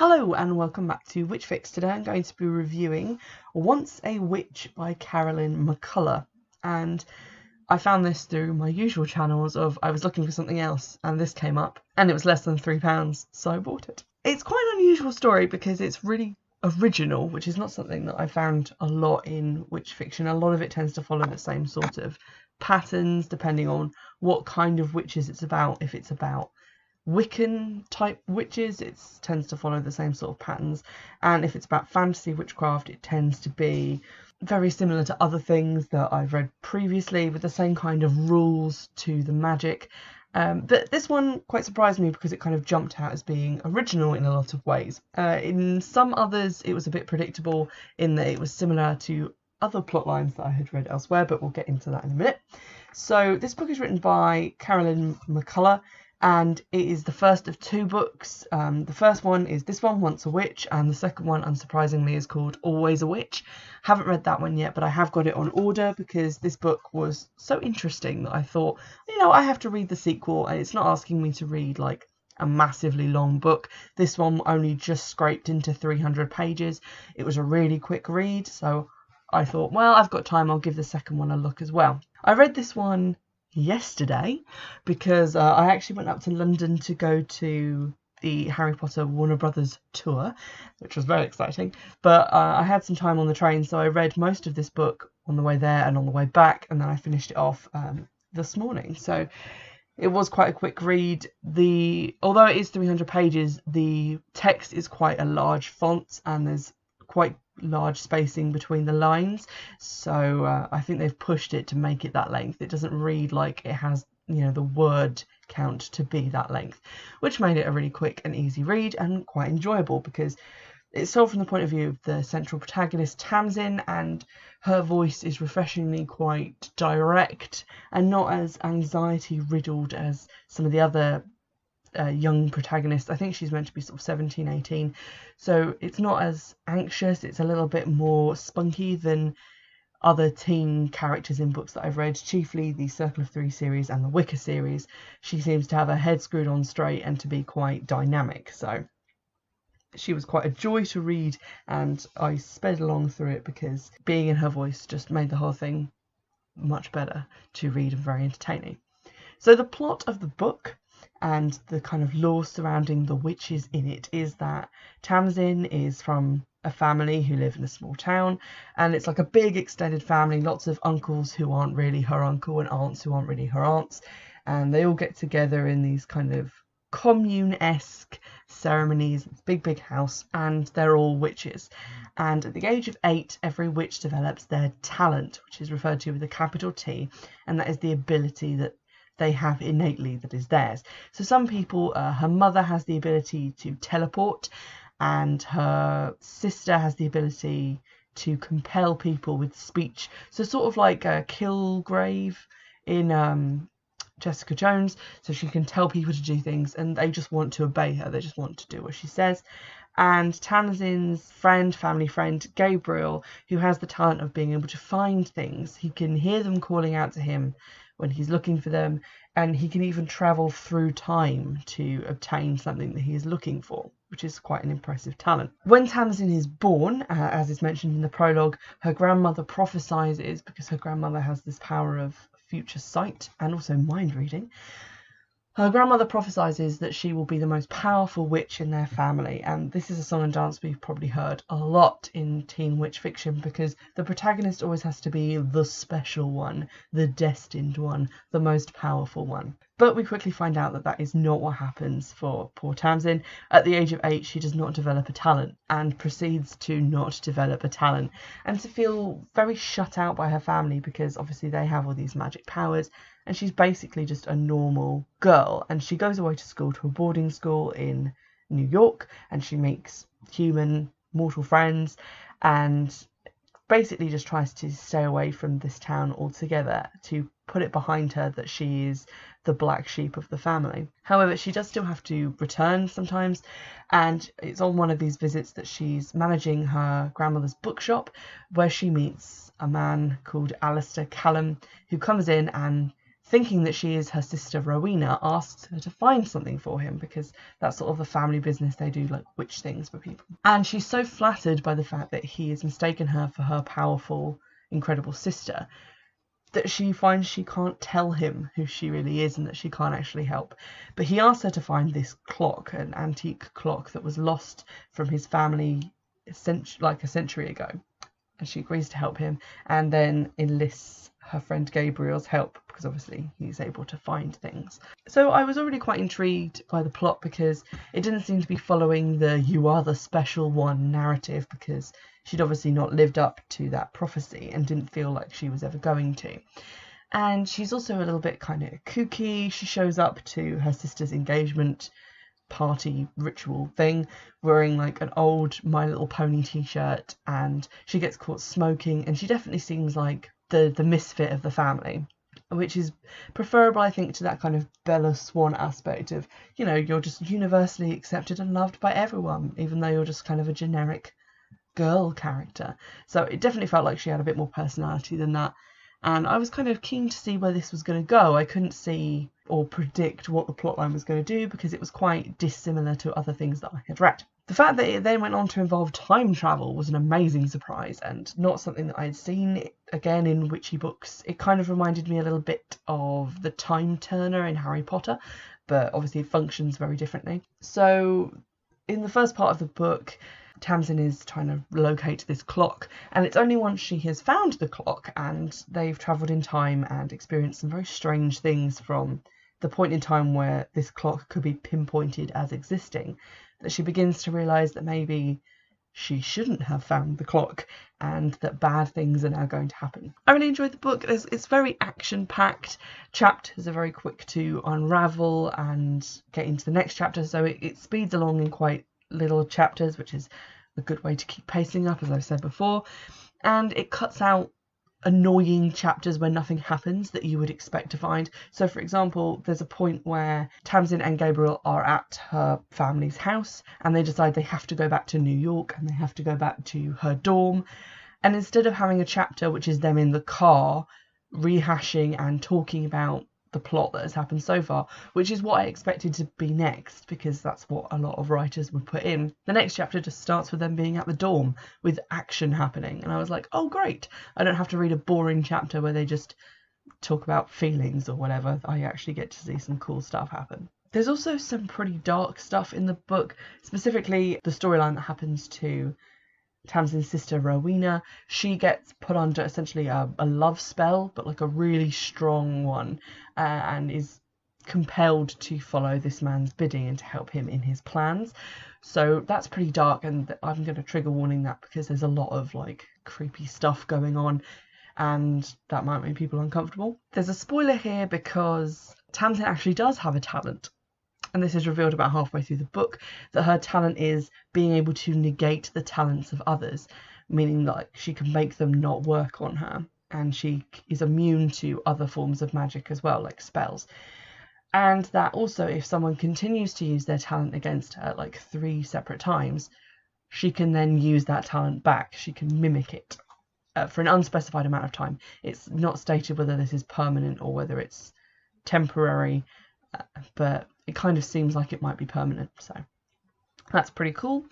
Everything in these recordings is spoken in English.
Hello and welcome back to Witchfix. Today I'm going to be reviewing Once a Witch by Carolyn MacCullough, and I found this through my usual channels of I was looking for something else and this came up and it was less than £3, so I bought it. It's quite an unusual story because it's really original, which is not something that I found a lot in witch fiction. A lot of it tends to follow the same sort of patterns depending on what kind of witches it's about. If it's about Wiccan type witches, it tends to follow the same sort of patterns, and if it's about fantasy witchcraft, it tends to be very similar to other things that I've read previously with the same kind of rules to the magic. But this one quite surprised me because it kind of jumped out as being original in a lot of ways. In some others it was a bit predictable in that it was similar to other plot lines that I had read elsewhere, but we'll get into that in a minute. So this book is written by Carolyn MacCullough, and it is the first of two books. The first one is this one, Once a Witch, and the second one, unsurprisingly, is called Always a Witch. Haven't read that one yet, but I have got it on order because this book was so interesting that I thought, you know, I have to read the sequel, and it's not asking me to read like a massively long book. This one only just scraped into 300 pages. It was a really quick read, so I thought, well, I've got time, I'll give the second one a look as well. I read this one yesterday because I actually went up to London to go to the Harry Potter Warner Brothers tour, which was very exciting, but I had some time on the train, so I read most of this book on the way there and on the way back, and then I finished it off this morning. So it was quite a quick read. Although it is 300 pages, the text is quite a large font and there's quite large spacing between the lines, so I think they've pushed it to make it that length. It doesn't read like it has, you know, the word count to be that length, which made it a really quick and easy read and quite enjoyable because it's told from the point of view of the central protagonist Tamsin, and her voice is refreshingly quite direct and not as anxiety riddled as some of the other young protagonist. I think she's meant to be sort of 17, 18, so it's not as anxious. It's a little bit more spunky than other teen characters in books that I've read, chiefly the Circle of Three series and the Wicker series. She seems to have her head screwed on straight and to be quite dynamic, so she was quite a joy to read, and I sped along through it because being in her voice just made the whole thing much better to read and very entertaining. So the plot of the book and the kind of lore surrounding the witches in it is that Tamsin is from a family who live in a small town, and it's like a big extended family, lots of uncles who aren't really her uncle and aunts who aren't really her aunts, and they all get together in these kind of commune-esque ceremonies. It's a big house, and they're all witches, and at the age of 8 every witch develops their talent, which is referred to with a capital T, and that is the ability that they have innately that is theirs. So some people, her mother has the ability to teleport, and her sister has the ability to compel people with speech. So sort of like Kilgrave in Jessica Jones. So she can tell people to do things and they just want to obey her. They just want to do what she says. And Tamsin's family friend, Gabriel, who has the talent of being able to find things. He can hear them calling out to him when he's looking for them, and he can even travel through time to obtain something that he is looking for, which is quite an impressive talent. When Tamsin is born, as is mentioned in the prologue, her grandmother prophesies, because her grandmother has this power of future sight and also mind reading. Her grandmother prophesies that she will be the most powerful witch in their family, and this is a song and dance we've probably heard a lot in teen witch fiction because the protagonist always has to be the special one, the destined one, the most powerful one. But we quickly find out that that is not what happens for poor Tamsin. At the age of 8, she does not develop a talent and proceeds to not develop a talent and to feel very shut out by her family because obviously they have all these magic powers, and she's basically just a normal girl. And she goes away to school, to a boarding school in New York, and she makes human mortal friends and basically just tries to stay away from this town altogether, to put it behind her that she is the black sheep of the family. However, she does still have to return sometimes, and it's on one of these visits that she's managing her grandmother's bookshop, where she meets a man called Alistair Callum, who comes in and thinking that she is her sister Rowena, asks her to find something for him, because that's sort of the family business. They do like witch things for people. And she's so flattered by the fact that he has mistaken her for her powerful, incredible sister, that she finds she can't tell him who she really is and that she can't actually help. But he asks her to find this clock, an antique clock that was lost from his family like a century ago. And she agrees to help him, and then enlists her friend Gabriel's help, because obviously he's able to find things. So I was already quite intrigued by the plot, because it didn't seem to be following the "you are the special one" narrative, because she'd obviously not lived up to that prophecy and didn't feel like she was ever going to. And she's also a little bit kind of kooky. She shows up to her sister's engagement party ritual thing wearing like an old My Little Pony t-shirt, and she gets caught smoking, and she definitely seems like the misfit of the family, which is preferable, I think, to that kind of Bella Swan aspect of, you know, you're just universally accepted and loved by everyone, even though you're just kind of a generic girl character. So it definitely felt like she had a bit more personality than that, and I was kind of keen to see where this was going to go. I couldn't see or predict what the plotline was going to do, because it was quite dissimilar to other things that I had read. The fact that it then went on to involve time travel was an amazing surprise, and not something that I had seen again in witchy books. It kind of reminded me a little bit of the Time Turner in Harry Potter, but obviously it functions very differently. So in the first part of the book, Tamsin is trying to locate this clock, and it's only once she has found the clock and they've travelled in time and experienced some very strange things from the point in time where this clock could be pinpointed as existing, that she begins to realise that maybe she shouldn't have found the clock, and that bad things are now going to happen. I really enjoyed the book. It's very action-packed. Chapters are very quick to unravel and get into the next chapter, so it speeds along in quite little chapters, which is a good way to keep pacing up, as I've said before. And it cuts out annoying chapters where nothing happens that you would expect to find. So for example, there's a point where Tamsin and Gabriel are at her family's house, and they decide they have to go back to New York and they have to go back to her dorm, and instead of having a chapter which is them in the car rehashing and talking about the plot that has happened so far, which is what I expected to be next, because that's what a lot of writers would put in, the next chapter just starts with them being at the dorm with action happening, and I was like, oh great, I don't have to read a boring chapter where they just talk about feelings or whatever. I actually get to see some cool stuff happen. There's also some pretty dark stuff in the book, specifically the storyline that happens to Tamsin's sister Rowena. She gets put under essentially a love spell, but like a really strong one, and is compelled to follow this man's bidding and to help him in his plans. So that's pretty dark, and I'm going to trigger warning that, because there's a lot of like creepy stuff going on, and that might make people uncomfortable. There's a spoiler here, because Tamsin actually does have a talent. And this is revealed about halfway through the book, that her talent is being able to negate the talents of others, meaning that she can make them not work on her, and she is immune to other forms of magic as well, like spells. And that also, if someone continues to use their talent against her like 3 separate times, she can then use that talent back. She can mimic it for an unspecified amount of time. It's not stated whether this is permanent or whether it's temporary, but it kind of seems like it might be permanent, so that's pretty cool.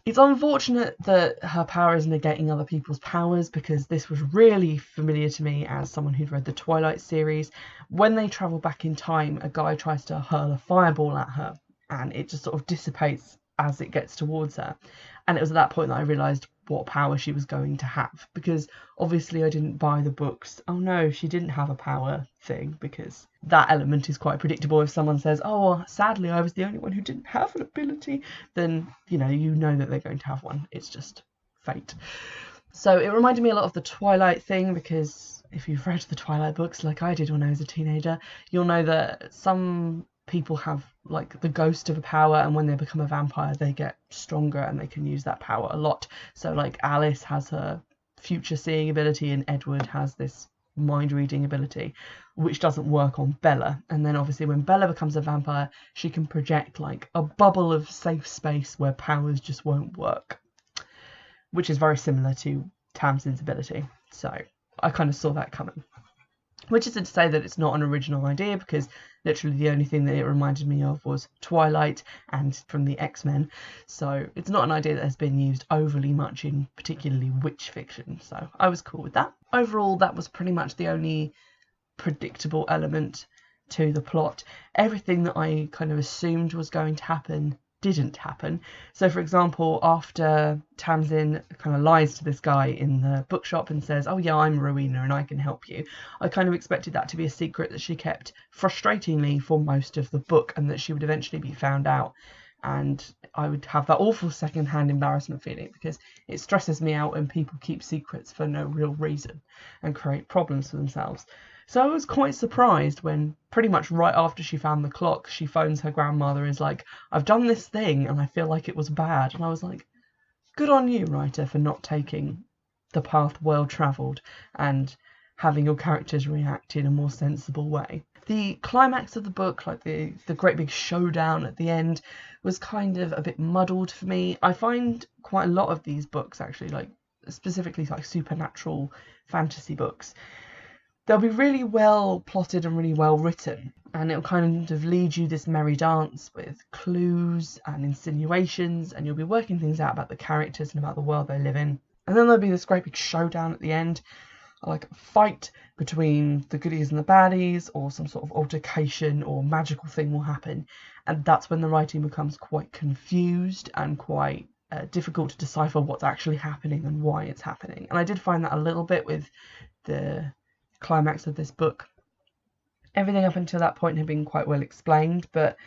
It's unfortunate that her power is negating other people's powers, because this was really familiar to me as someone who'd read the Twilight series. When they travel back in time, a guy tries to hurl a fireball at her, and it just sort of dissipates as it gets towards her. And it was at that point that I realised what power she was going to have, because obviously I didn't buy the books "oh no, she didn't have a power" thing, because that element is quite predictable. If someone says, "oh, sadly I was the only one who didn't have an ability," then you know that they're going to have one. It's just fate. So it reminded me a lot of the Twilight thing, because if you've read the Twilight books like I did when I was a teenager, you'll know that some people have like the ghost of a power, and when they become a vampire they get stronger and they can use that power a lot. So like Alice has her future seeing ability, and Edward has this mind reading ability, which doesn't work on Bella. And then obviously when Bella becomes a vampire, she can project like a bubble of safe space where powers just won't work, which is very similar to Tamsin's ability. So I kind of saw that coming. Which isn't to say that it's not an original idea, because literally the only thing that it reminded me of was Twilight and from the X-Men. So it's not an idea that has been used overly much in particularly witch fiction. So I was cool with that. Overall, that was pretty much the only predictable element to the plot. Everything that I kind of assumed was going to happen didn't happen. So for example, after Tamsin kind of lies to this guy in the bookshop and says, oh yeah, I'm Rowena and I can help you, I kind of expected that to be a secret that she kept frustratingly for most of the book, and that she would eventually be found out, and I would have that awful second-hand embarrassment feeling, because it stresses me out when people keep secrets for no real reason and create problems for themselves. So I was quite surprised when pretty much right after she found the clock, she phones her grandmother and is like, I've done this thing and I feel like it was bad. And I was like, good on you, writer, for not taking the path well travelled and having your characters react in a more sensible way. The climax of the book, like the great big showdown at the end, was kind of a bit muddled for me. I find quite a lot of these books, actually, like specifically like supernatural fantasy books, they'll be really well plotted and really well written, and it'll kind of lead you this merry dance with clues and insinuations, and you'll be working things out about the characters and about the world they live in. And then there'll be this great big showdown at the end, like a fight between the goodies and the baddies, or some sort of altercation or magical thing will happen, and that's when the writing becomes quite confused and quite difficult to decipher what's actually happening and why it's happening. And I did find that a little bit with the climax of this book. Everything up until that point had been quite well explained, but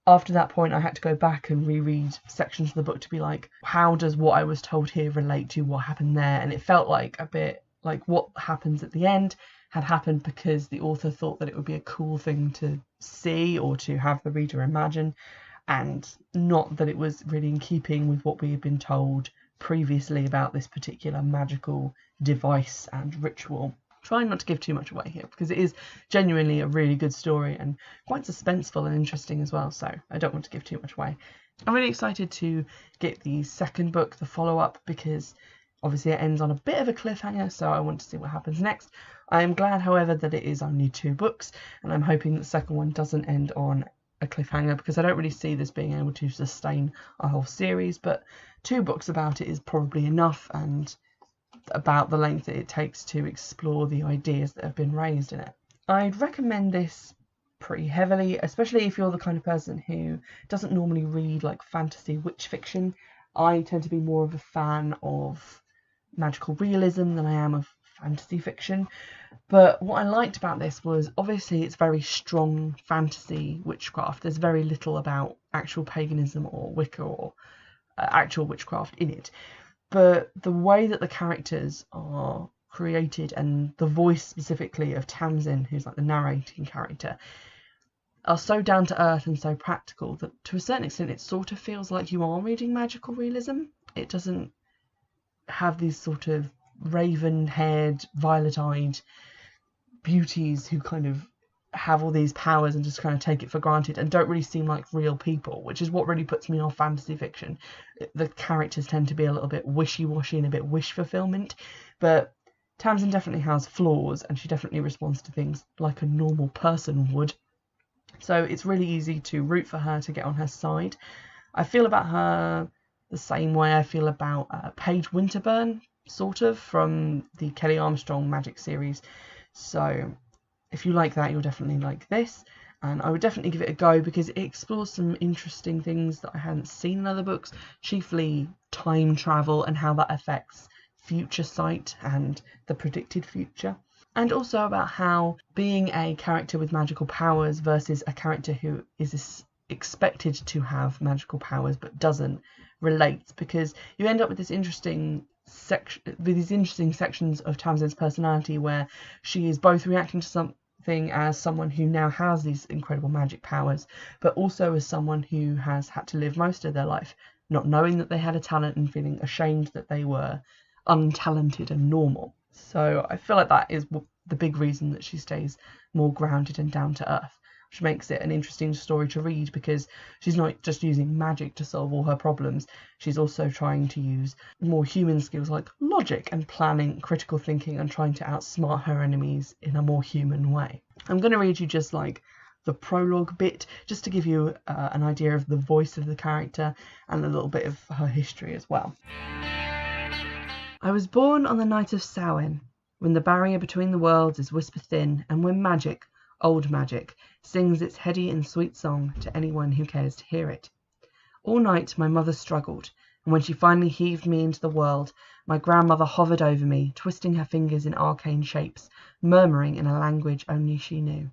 after that point I had to go back and reread sections of the book to be like, how does what I was told here relate to what happened there? And it felt like a bit like what happens at the end had happened because the author thought that it would be a cool thing to see or to have the reader imagine, and not that it was really in keeping with what we had been told previously about this particular magical device and ritual. Trying not to give too much away here, because it is genuinely a really good story and quite suspenseful and interesting as well, so I don't want to give too much away. I'm really excited to get the second book, the follow-up, because obviously it ends on a bit of a cliffhanger, so I want to see what happens next. I am glad, however, that it is only 2 books, and I'm hoping that the second one doesn't end on a cliffhanger, because I don't really see this being able to sustain a whole series, but 2 books about it is probably enough, and about the length that it takes to explore the ideas that have been raised in it. I'd recommend this pretty heavily, especially if you're the kind of person who doesn't normally read like fantasy witch fiction. I tend to be more of a fan of magical realism than I am of fantasy fiction, but what I liked about this was obviously it's very strong fantasy witchcraft. There's very little about actual paganism or Wicca or actual witchcraft in it. But the way that the characters are created, and the voice specifically of Tamsin, who's like the narrating character, are so down to earth and so practical that to a certain extent it sort of feels like you are reading magical realism. It doesn't have these sort of raven-haired, violet-eyed beauties who kind of have all these powers and just kind of take it for granted and don't really seem like real people, which is what really puts me off fantasy fiction. The characters tend to be a little bit wishy-washy and a bit wish fulfillment, but Tamsin definitely has flaws and she definitely responds to things like a normal person would. So it's really easy to root for her, to get on her side. I feel about her the same way I feel about Paige Winterburn, sort of, from the Kelly Armstrong Magic series. So if you like that, you'll definitely like this, and I would definitely give it a go because it explores some interesting things that I hadn't seen in other books, chiefly time travel and how that affects future sight and the predicted future, and also about how being a character with magical powers versus a character who is expected to have magical powers but doesn't relates, because you end up with this interesting sections of Tamsin's personality where she is both reacting to something as someone who now has these incredible magic powers, but also as someone who has had to live most of their life not knowing that they had a talent and feeling ashamed that they were untalented and normal. So I feel like that is the big reason that she stays more grounded and down to earth. which makes it an interesting story to read because she's not just using magic to solve all her problems. She's also trying to use more human skills like logic and planning, critical thinking, and trying to outsmart her enemies in a more human way. I'm going to read you just like the prologue bit, just to give you an idea of the voice of the character and a little bit of her history as well. I was born on the night of Samhain, when the barrier between the worlds is whisper thin, and when magic, old magic, sings its heady and sweet song to anyone who cares to hear it. All night my mother struggled, and when she finally heaved me into the world, my grandmother hovered over me, twisting her fingers in arcane shapes, murmuring in a language only she knew.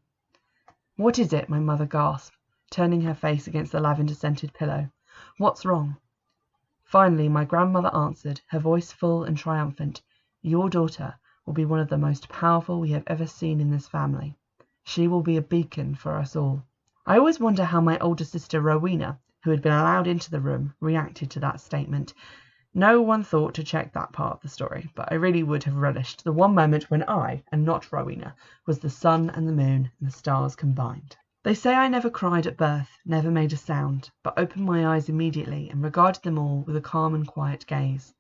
"What is it?" my mother gasped, turning her face against the lavender-scented pillow. "What's wrong?" Finally, my grandmother answered, her voice full and triumphant. "Your daughter will be one of the most powerful we have ever seen in this family. She will be a beacon for us all." I always wonder how my older sister Rowena, who had been allowed into the room, reacted to that statement. No one thought to check that part of the story, but I really would have relished the one moment when I, and not Rowena, was the sun and the moon and the stars combined. They say I never cried at birth, never made a sound, but opened my eyes immediately and regarded them all with a calm and quiet gaze.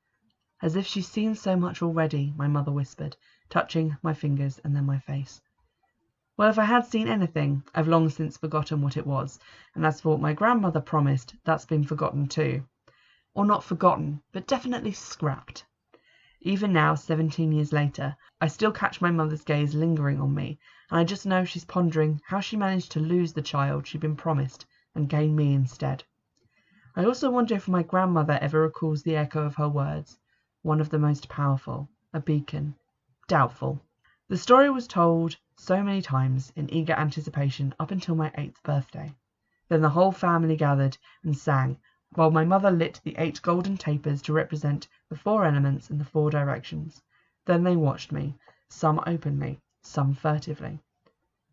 "As if she's seen so much already," my mother whispered, touching my fingers and then my face. Well, if I had seen anything, I've long since forgotten what it was, and as for what my grandmother promised, that's been forgotten too. Or not forgotten, but definitely scrapped. Even now, 17 years later, I still catch my mother's gaze lingering on me, and I just know she's pondering how she managed to lose the child she'd been promised and gain me instead. I also wonder if my grandmother ever recalls the echo of her words, one of the most powerful, a beacon. Doubtful. The story was told so many times in eager anticipation up until my 8th birthday. Then the whole family gathered and sang, while my mother lit the 8 golden tapers to represent the 4 elements and the 4 directions. Then they watched me, some openly, some furtively.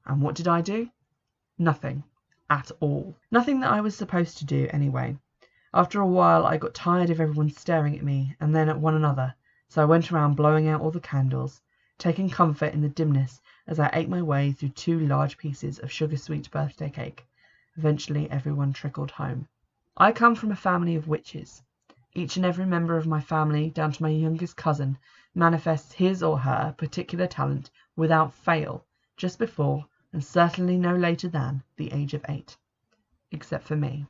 And what did I do? Nothing. At all. Nothing that I was supposed to do anyway. After a while I got tired of everyone staring at me and then at one another, so I went around blowing out all the candles, taking comfort in the dimness as I ate my way through 2 large pieces of sugar-sweet birthday cake. Eventually everyone trickled home. I come from a family of witches. Each and every member of my family, down to my youngest cousin, manifests his or her particular talent without fail, just before, and certainly no later than, the age of 8. Except for me.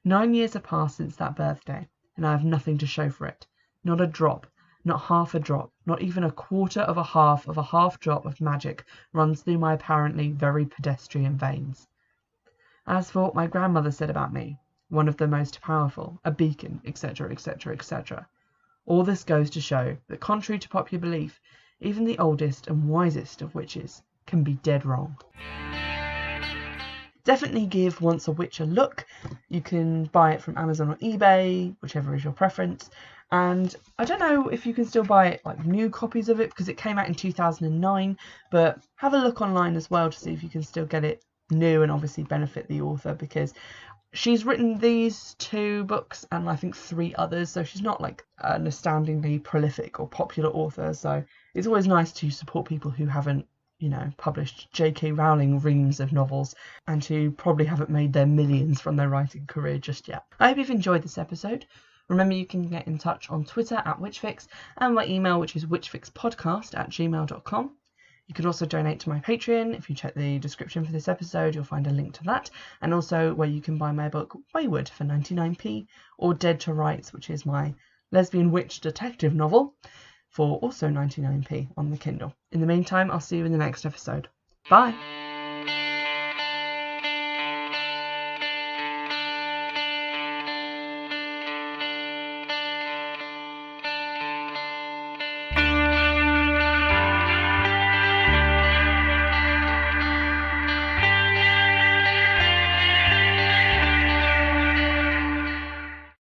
9 years have passed since that birthday, and I have nothing to show for it. Not a drop, not half a drop, not even a quarter of a half drop of magic runs through my apparently very pedestrian veins. As for what my grandmother said about me, one of the most powerful, a beacon, etc., etc., etc. All this goes to show that, contrary to popular belief, even the oldest and wisest of witches can be dead wrong. Definitely give Once a Witch a look. You can buy it from Amazon or eBay, whichever is your preference. And I don't know if you can still buy it, like new copies of it, because it came out in 2009, but have a look online as well to see if you can still get it new and obviously benefit the author, because she's written these 2 books and I think 3 others, so she's not like an astoundingly prolific or popular author, so it's always nice to support people who haven't, published J.K. Rowling reams of novels and who probably haven't made their millions from their writing career just yet. I hope you've enjoyed this episode. Remember, you can get in touch on Twitter at Witchfix and my email, which is witchfixpodcast@gmail.com. You can also donate to my Patreon. If you check the description for this episode, you'll find a link to that, and also where you can buy my book Wayward for 99p, or Dead to Rights, which is my lesbian witch detective novel, for also 99p on the Kindle. In the meantime, I'll see you in the next episode. Bye!